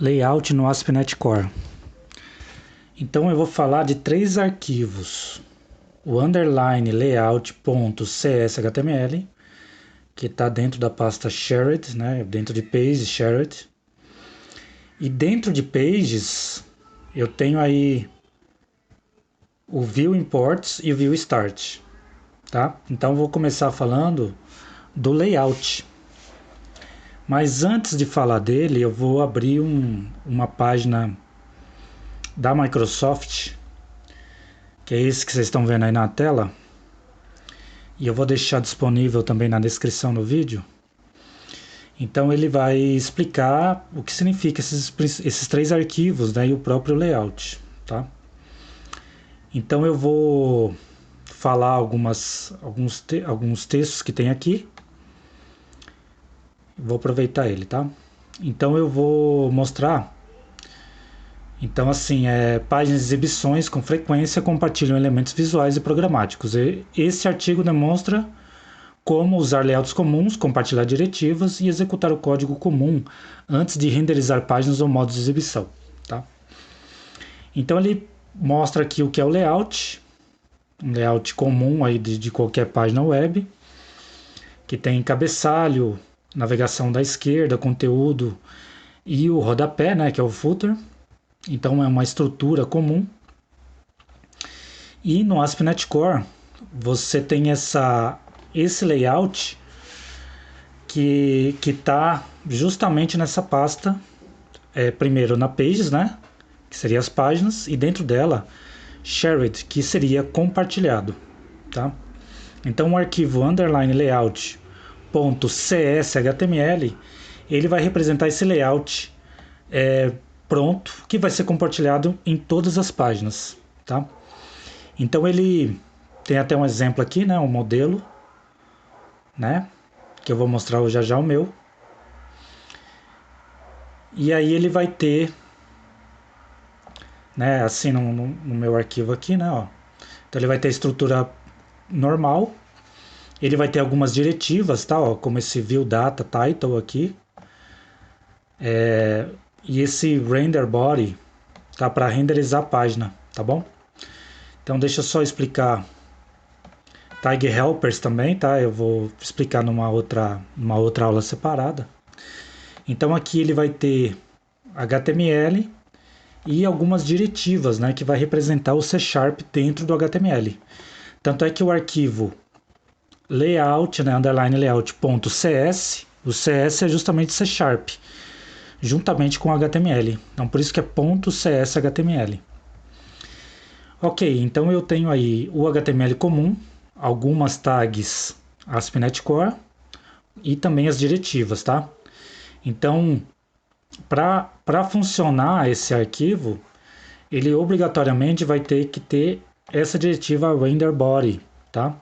Layout no ASP.NET Core. Então eu vou falar de três arquivos: o underline layout.cshtml, que está dentro da pasta shared, né? Dentro de pages shared. E dentro de pages eu tenho aí o view imports e o view start, tá? Então eu vou começar falando do layout. Mas antes de falar dele, eu vou abrir uma página da Microsoft, que é esse que vocês estão vendo aí na tela, e eu vou deixar disponível também na descrição do vídeo. Então ele vai explicar o que significa esses três arquivos, né, e o próprio layout, tá? Então eu vou falar alguns textos que tem aqui. Vou aproveitar ele, tá? Então eu vou mostrar. Então assim, páginas de exibições com frequência compartilham elementos visuais e programáticos. Esse artigo demonstra como usar layouts comuns, compartilhar diretivas e executar o código comum antes de renderizar páginas ou modos de exibição, tá? Então ele mostra aqui o que é o layout, um layout comum aí de qualquer página web, que tem cabeçalho, navegação da esquerda, conteúdo e o rodapé, né, que é o footer. Então é uma estrutura comum. E no ASP.NET Core você tem esse layout que está justamente nessa pasta, primeiro na pages, né, que seria as páginas, e dentro dela shared, que seria compartilhado, tá? Então o arquivo underline layout.cshtml ele vai representar esse layout pronto, que vai ser compartilhado em todas as páginas, tá? Então ele tem até um exemplo aqui, né, um modelo, né, que eu vou mostrar já já o meu. E aí ele vai ter, né, assim no meu arquivo aqui, né, ó. Então ele vai ter a estrutura normal. Ele vai ter algumas diretivas, tá, ó, como esse view data title aqui. E esse render body, tá, para renderizar a página, tá bom? Então deixa eu só explicar tag helpers também, tá? Eu vou explicar numa outra aula separada. Então aqui ele vai ter HTML e algumas diretivas, né, que vai representar o C# dentro do HTML. Tanto é que o arquivo layout, né, underline layout.cs, o CS é justamente C#, juntamente com HTML. Então por isso que é .cshtml. Ok, então eu tenho aí o HTML comum, algumas tags ASP.NET Core e também as diretivas, tá? Então, para funcionar esse arquivo, ele obrigatoriamente vai ter que ter essa diretiva render body, tá?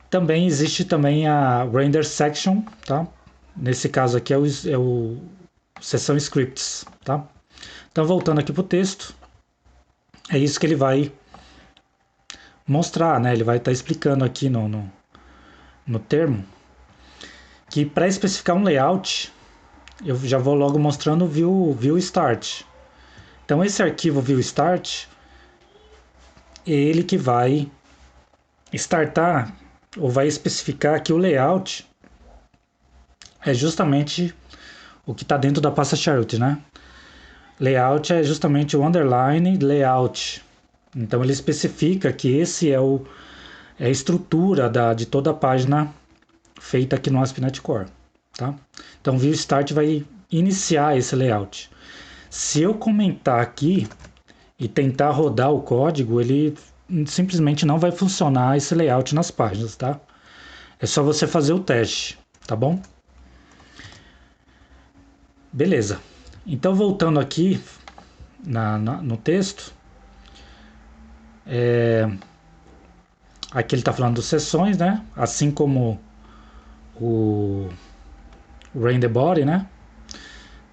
Também existe também a render section, tá? Nesse caso aqui é o seção scripts, tá? Então voltando aqui para o texto, é isso que ele vai mostrar, né? Ele vai estar explicando aqui no termo que para especificar um layout, eu já vou logo mostrando o view start. Então esse arquivo view start é ele que vai startar ou vai especificar que o layout é justamente o que está dentro da pasta shared, né? Layout é justamente o underline layout. Então ele especifica que esse é a estrutura de toda a página feita aqui no ASP.NET Core, tá? Então o view start vai iniciar esse layout. Se eu comentar aqui e tentar rodar o código, ele simplesmente não vai funcionar esse layout nas páginas, tá? É só você fazer o teste, tá bom? Beleza. Então voltando aqui no texto, aqui ele está falando das seções, né? Assim como o render body, né?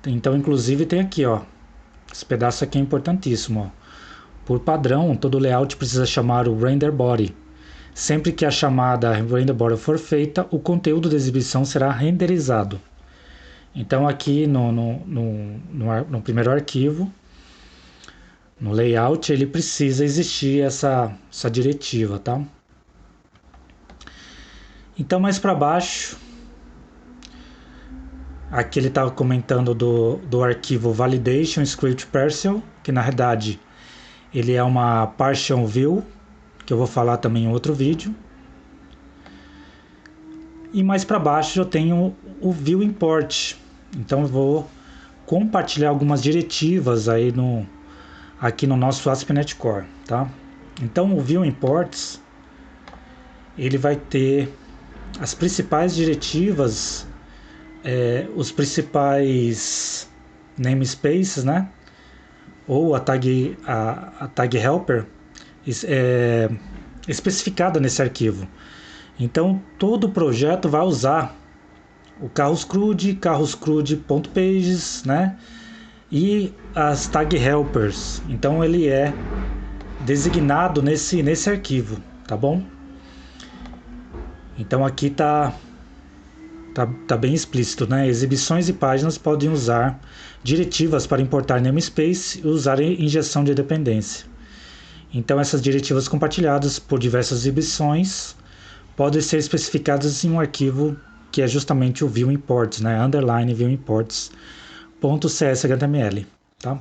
Então inclusive tem aqui, ó, esse pedaço aqui é importantíssimo, ó. Por padrão, todo layout precisa chamar o render body. Sempre que a chamada render body for feita, o conteúdo da exibição será renderizado. Então aqui no primeiro arquivo, no layout, ele precisa existir essa diretiva, tá? Então mais para baixo, aqui ele estava comentando do arquivo validation script partial, que na verdade ele é uma partial view, que eu vou falar também em outro vídeo. E mais para baixo eu tenho o view import. Então eu vou compartilhar algumas diretivas aí aqui no nosso ASP.NET Core, tá? Então o view imports ele vai ter as principais diretivas, os principais namespaces, né? Ou a tag helper especificada nesse arquivo. Então todo o projeto vai usar o carros.crude.pages, né? E as tag helpers. Então ele é designado nesse arquivo, tá bom? Então aqui tá bem explícito, né? Exibições e páginas podem usar diretivas para importar namespace e usar injeção de dependência. Então essas diretivas compartilhadas por diversas exibições podem ser especificadas em um arquivo que é justamente o view imports, né? Underline view imports.cshtml, tá?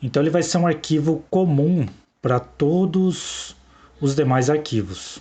Então ele vai ser um arquivo comum para todos os demais arquivos.